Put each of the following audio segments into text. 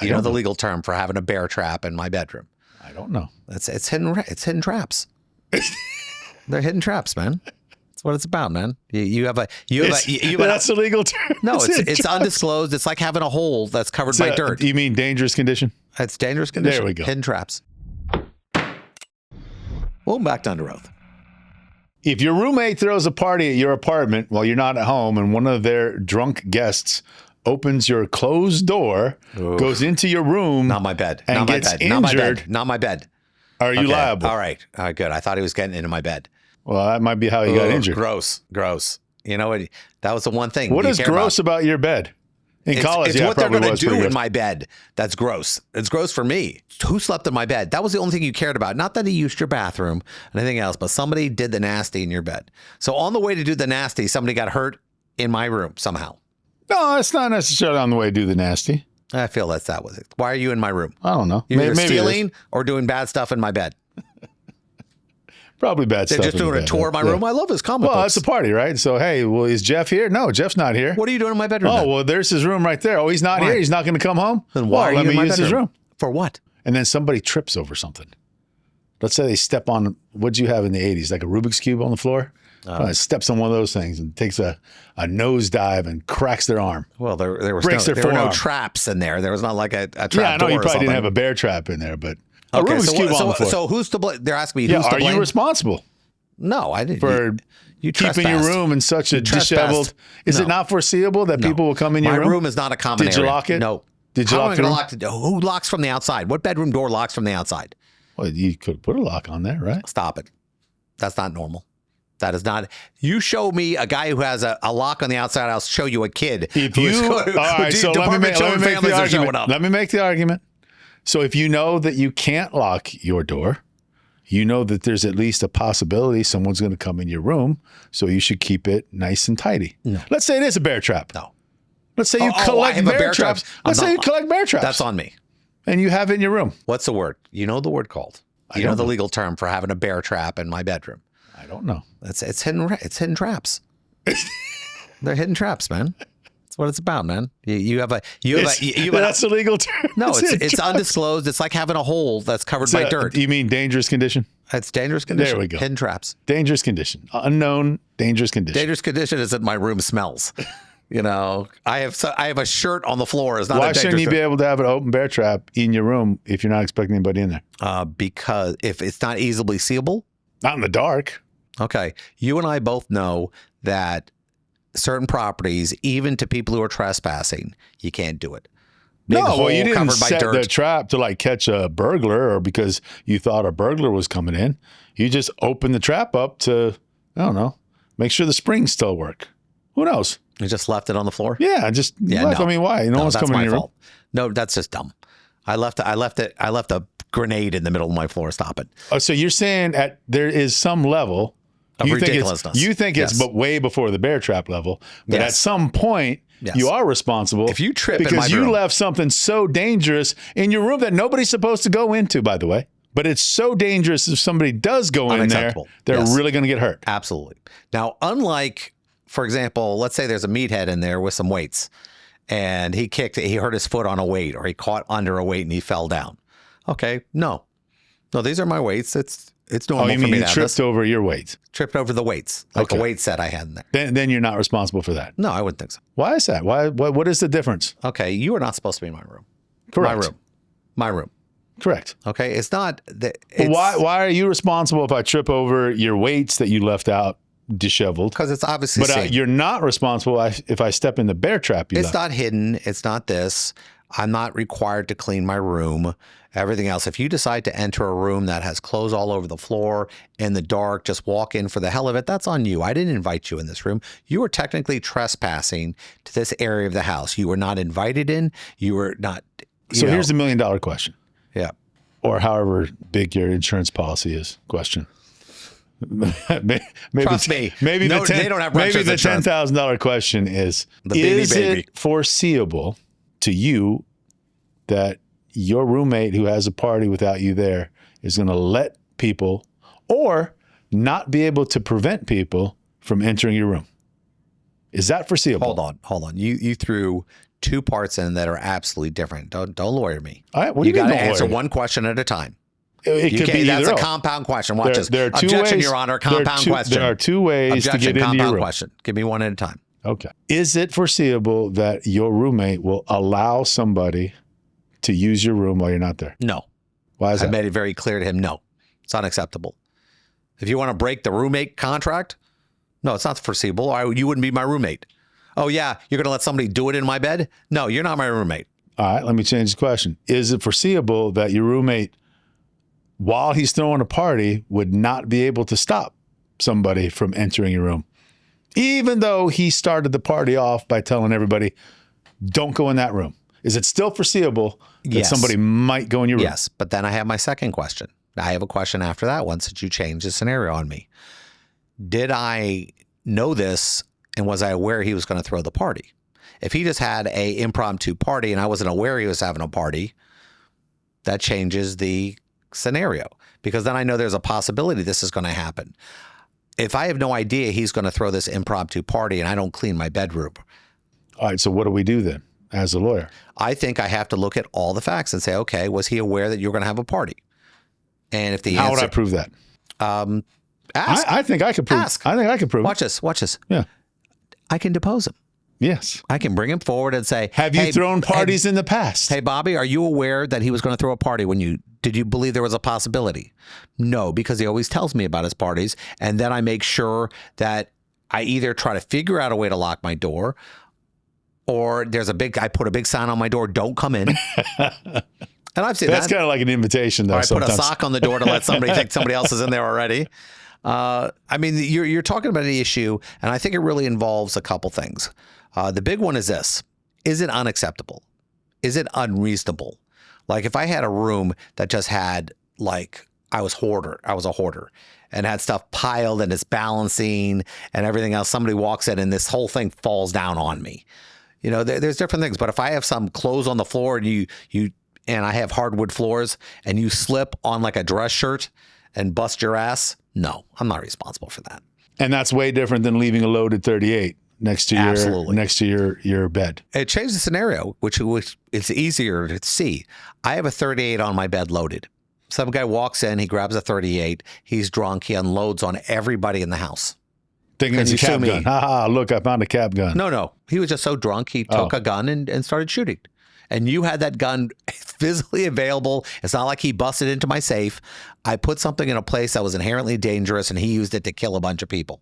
You know the legal term for having a bear trap in my bedroom. I don't know. It's hidden traps. They're hidden traps, man. That's what it's about, man. That's a legal term. No, it's undisclosed. It's like having a hole that's covered by dirt. You mean dangerous condition? It's dangerous condition. There we go. Hidden traps. Welcome back to Under Oath. If your roommate throws a party at your apartment while you're not at home and one of their drunk guests opens your closed door, goes into your room, not my bed, and not my gets bed, injured, not my bed. Are you liable? All right, good. I thought he was getting into my bed. Well, that might be how he got injured. Gross. You know what? That was the one thing. What is gross about your bed? In college, it's what they're going to do in gross. my bed. That's gross. It's gross for me. Who slept in my bed? That was the only thing you cared about. Not that he used your bathroom and anything else, but somebody did the nasty in your bed. So on the way to do the nasty, somebody got hurt in my room somehow. No, it's not necessarily on the way to do the nasty. I feel that was it. Why are you in my room? I don't know. You're either maybe stealing or doing bad stuff in my bed. Probably bad stuff. They're just doing a tour of my room. I love his comic books. Well, it's a party, right? So, hey, well, is Jeff here? No, Jeff's not here. What are you doing in my bedroom? Oh, well, there's his room right there. Oh, he's not here. He's not going to come home. Then why are you let me in my use his bedroom? room For what? And then somebody trips over something. Let's say they step on, what'd you have in the 80s? Like a Rubik's Cube on the floor? Steps on one of those things and takes a nosedive and cracks their arm. Well, there were no traps in there. There was not like a trap door. Yeah, I know you or probably something. didn't have a bear trap in there, but a Okay, Rubik's Cube on the floor. So who's to blame? They're asking me who's to blame. Are you responsible? No, I didn't. For you keeping your room in such a disheveled. Is it not foreseeable that people will come in your room? My room is not a common area. Did you lock it? No. Did you lock it? Who locks from the outside? What bedroom door locks from the outside? Well, you could put a lock on there, right? Stop it. That's not normal. That is not. You show me a guy who has a lock on the outside. I'll show you a kid. If you, all right, so let me make the argument. Let me make the argument. So if you know that you can't lock your door, you know that there's at least a possibility someone's going to come in your room, so you should keep it nice and tidy. No. Let's say it is a bear trap. No. Let's say you collect bear traps. Let's say you collect bear traps. That's on me. And you have it in your room. What's the word? You know the word called. You know the legal term for having a bear trap in my bedroom. I don't know. It's hidden traps. They're hidden traps, man. That's what it's about, man. That's a legal term. No, it's undisclosed. It's like having a hole that's covered by dirt. You mean dangerous condition? It's dangerous condition. There we go. Hidden traps. Dangerous condition. Unknown dangerous condition. Dangerous condition is that my room smells. You know, I have a shirt on the floor. It's not. Why shouldn't you be able to have an open bear trap in your room if you're not expecting anybody in there? Because if it's not easily seeable. Not in the dark. Okay. You and I both know that certain properties, even to people who are trespassing, you can't do it. Big hole you didn't covered by set dirt. the trap to like catch a burglar or because you thought a burglar was coming in. You just opened the trap up to, I don't know, make sure the springs still work. Who knows? You just left it on the floor? Yeah, left. No. I mean, why? No one's coming in your room. No, that's just dumb. I left a grenade in the middle of my floor. Stop it. Oh, so you're saying there is some level of ridiculousness. You think it's way before the bear trap level, but at some point you are responsible. If you trip because in my room, you left something so dangerous in your room that nobody's supposed to go into, by the way. But it's so dangerous if somebody does go in there, they're really going to get hurt. Absolutely. Now, unlike, for example, let's say there's a meathead in there with some weights and he hurt his foot on a weight or he caught under a weight and he fell down. Okay. No, these are my weights. It's normal for me to have this. You tripped over your weights? Tripped over the weights, like a weight set I had in there. Then you're not responsible for that? No, I wouldn't think so. Why is that? What is the difference? Okay, you are not supposed to be in my room. Correct. My room. Correct. Okay, it's not. Why are you responsible if I trip over your weights that you left out disheveled? Because it's obviously But you're not responsible if I step in the bear trap you left. It's not hidden. It's not this. I'm not required to clean my room. Everything else. If you decide to enter a room that has clothes all over the floor in the dark, just walk in for the hell of it, that's on you. I didn't invite you in this room. You were technically trespassing to this area of the house. You were not invited in. You were not. So here's the $1 million question. Yeah. Or however big your insurance policy is question. Trust me. Maybe they don't have maybe the $10,000 question is it foreseeable to you that your roommate who has a party without you there is going to let people or not be able to prevent people from entering your room? Is that foreseeable? Hold on. You threw two parts in that are absolutely different. Don't lawyer me. All right, what you do you got mean to don't answer lawyer? one question at a time. It could be That's either a compound question. Watch this. There are two Objection, ways, Your Honor. Compound question. There are two ways Objection, to get into your room. question. Give me one at a time. Okay. Is it foreseeable that your roommate will allow somebody to use your room while you're not there? No. Why is that? I made it very clear to him, no. It's unacceptable. If you want to break the roommate contract, no, it's not foreseeable. You wouldn't be my roommate. Oh, yeah, you're going to let somebody do it in my bed? No, you're not my roommate. All right, let me change the question. Is it foreseeable that your roommate, while he's throwing a party, would not be able to stop somebody from entering your room? Even though he started the party off by telling everybody, don't go in that room. Is it still foreseeable that somebody might go in your room? Yes, but then I have my second question. I have a question after that one since you changed the scenario on me. Did I know this and was I aware he was going to throw the party? If he just had a impromptu party and I wasn't aware he was having a party, that changes the scenario because then I know there's a possibility this is going to happen. If I have no idea he's going to throw this impromptu party and I don't clean my bedroom. All right, so what do we do then as a lawyer? I think I have to look at all the facts and say, okay, was he aware that you were going to have a party? And if the How answer, would I prove that? ask. I think I could prove. Ask. I think I could prove. Watch this. Watch this. Yeah. I can depose him. Yes. I can bring him forward and say, Have you thrown parties in the past? Hey, Bobby, are you aware that he was going to throw a party did you believe there was a possibility? No, because he always tells me about his parties. And then I make sure that I either try to figure out a way to lock my door or I put a big sign on my door, don't come in. And I've seen That's kind of like an invitation, though. Or I put a sock on the door to let somebody think somebody else is in there already. I mean, you're talking about an issue, and I think it really involves a couple things. The big one is this. Is it unacceptable? Is it unreasonable? Like if I had a room that just had I was a hoarder and had stuff piled and it's balancing and everything else. Somebody walks in and this whole thing falls down on me. You know, there's different things. But if I have some clothes on the floor and and I have hardwood floors and you slip on like a dress shirt and bust your ass, no, I'm not responsible for that. And that's way different than leaving a loaded 38 next to your bed. It changed the scenario, which it's easier to see. I have a 38 on my bed loaded. Some guy walks in, he grabs a 38, he's drunk, he unloads on everybody in the house. Thinking it's a cap gun. Ha, look, I found a cap gun. No. He was just so drunk, he took a gun and started shooting. And you had that gun physically available. It's not like he busted into my safe. I put something in a place that was inherently dangerous, and he used it to kill a bunch of people.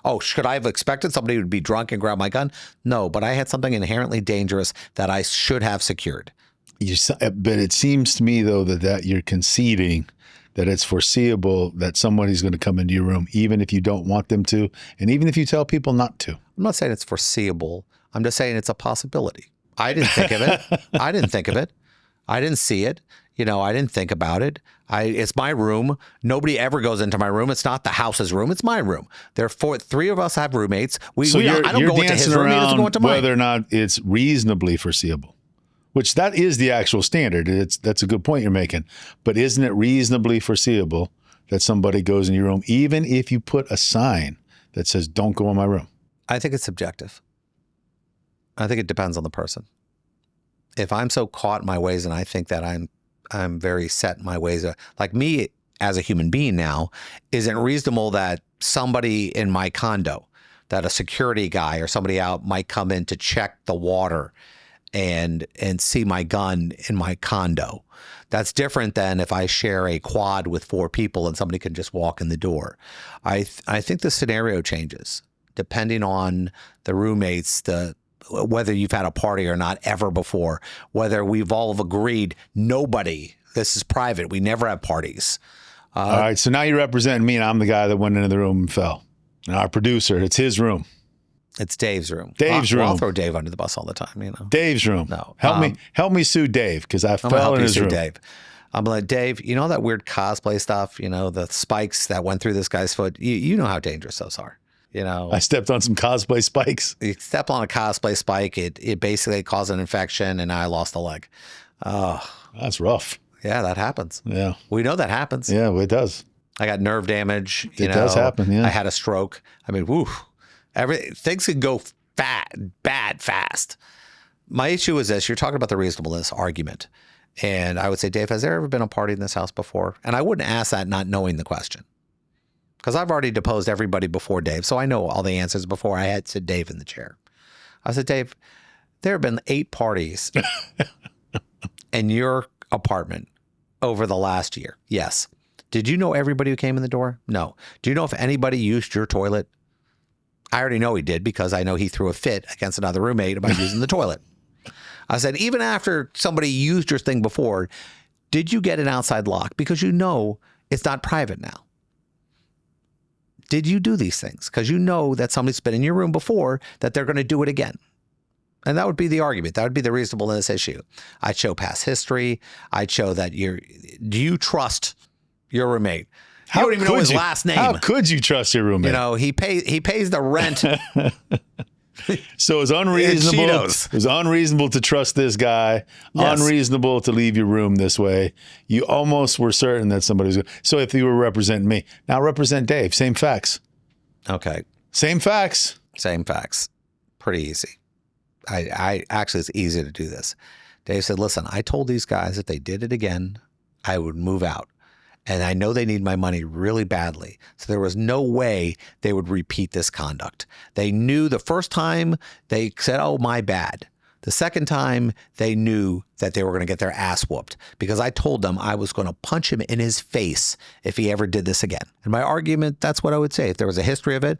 Oh, should I have expected somebody would be drunk and grab my gun? No, but I had something inherently dangerous that I should have secured. But it seems to me, though, that you're conceding that it's foreseeable that somebody's going to come into your room, even if you don't want them to, and even if you tell people not to. I'm not saying it's foreseeable. I'm just saying it's a possibility. I didn't think of it. I didn't see it. You know, I didn't think about it. It's my room. Nobody ever goes into my room. It's not the house's room. It's my room. Three of us have roommates. I don't go into his room. He doesn't go into mine. Whether or not it's reasonably foreseeable, which that is the actual standard. That's a good point you're making. But isn't it reasonably foreseeable that somebody goes in your room, even if you put a sign that says, don't go in my room? I think it's subjective. I think it depends on the person. If I'm so caught in my ways and I think that I'm very set in my ways, like me as a human being now, isn't reasonable that somebody in my condo, that a security guy or somebody out might come in to check the water and see my gun in my condo. That's different than if I share a quad with 4 people and somebody can just walk in the door. I think the scenario changes depending on the roommates, whether you've had a party or not ever before, whether we've all agreed, this is private. We never have parties. All right. So now you're representing me and I'm the guy that went into the room and fell. And our producer, it's his room. It's Dave's room. Dave's room. I'll throw Dave under the bus all the time, you know. Dave's room. No. Help me sue Dave because I fell in his room. Dave. I'm like, Dave, you know that weird cosplay stuff, you know, the spikes that went through this guy's foot? You know how dangerous those are. You know, I stepped on some cosplay spikes. You step on a cosplay spike, it basically caused an infection, and I lost a leg. Oh, that's rough. Yeah, that happens. Yeah, we know that happens. Yeah, it does. I got nerve damage. It does happen. Yeah, I had a stroke. I mean, things can go bad fast. My issue is this. You're talking about the reasonableness argument. And I would say, Dave, has there ever been a party in this house before? And I wouldn't ask that not knowing the question. Because I've already deposed everybody before Dave, so I know all the answers before I had said Dave in the chair. I said, Dave, there have been 8 parties in your apartment over the last year. Yes. Did you know everybody who came in the door? No. Do you know if anybody used your toilet? I already know he did because I know he threw a fit against another roommate about using the toilet. I said, even after somebody used your thing before, did you get an outside lock? Because you know it's not private now. Did you do these things? Because you know that somebody's been in your room before, that they're going to do it again. And that would be the argument. That would be the reasonableness issue. I'd show past history. I'd show that do you trust your roommate? You don't even know his last name. How could you trust your roommate? You know, he pays the rent. So it's unreasonable. It was unreasonable to trust this guy. Yes. Unreasonable to leave your room this way. You almost were certain that somebody was going to. So if you were representing me, now represent Dave. Same facts. Okay. Same facts. Same facts. Pretty easy. I actually, it's easy to do this. Dave said, listen, I told these guys if they did it again, I would move out. And I know they need my money really badly. So there was no way they would repeat this conduct. They knew the first time they said, oh, my bad. The second time they knew that they were going to get their ass whooped because I told them I was going to punch him in his face if he ever did this again. And my argument, that's what I would say. If there was a history of it,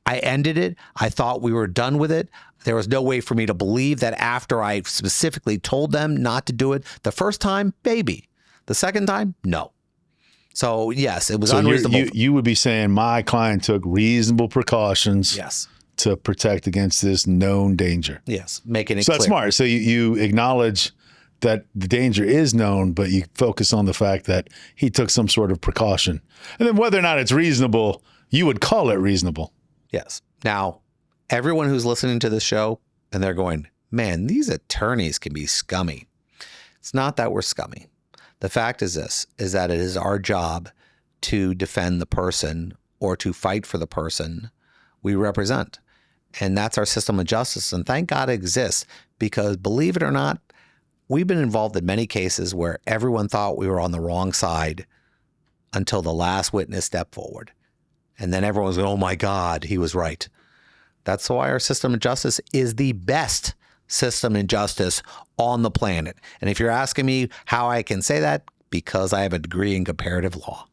I ended it. I thought we were done with it. There was no way for me to believe that after I specifically told them not to do it the first time, maybe. The second time, no. So, yes, it was unreasonable. You would be saying my client took reasonable precautions yes. to protect against this known danger. Yes, making it so clear. That's smart. So you acknowledge that the danger is known, but you focus on the fact that he took some sort of precaution. And then whether or not it's reasonable, you would call it reasonable. Yes. Now, everyone who's listening to this show and they're going, man, these attorneys can be scummy. It's not that we're scummy. The fact is this, is that it is our job to defend the person or to fight for the person we represent. And that's our system of justice. And thank God it exists because believe it or not, we've been involved in many cases where everyone thought we were on the wrong side until the last witness stepped forward. And then everyone was going, oh my God, he was right. That's why our system of justice is the best system in justice on the planet. And if you're asking me how I can say that, because I have a degree in comparative law.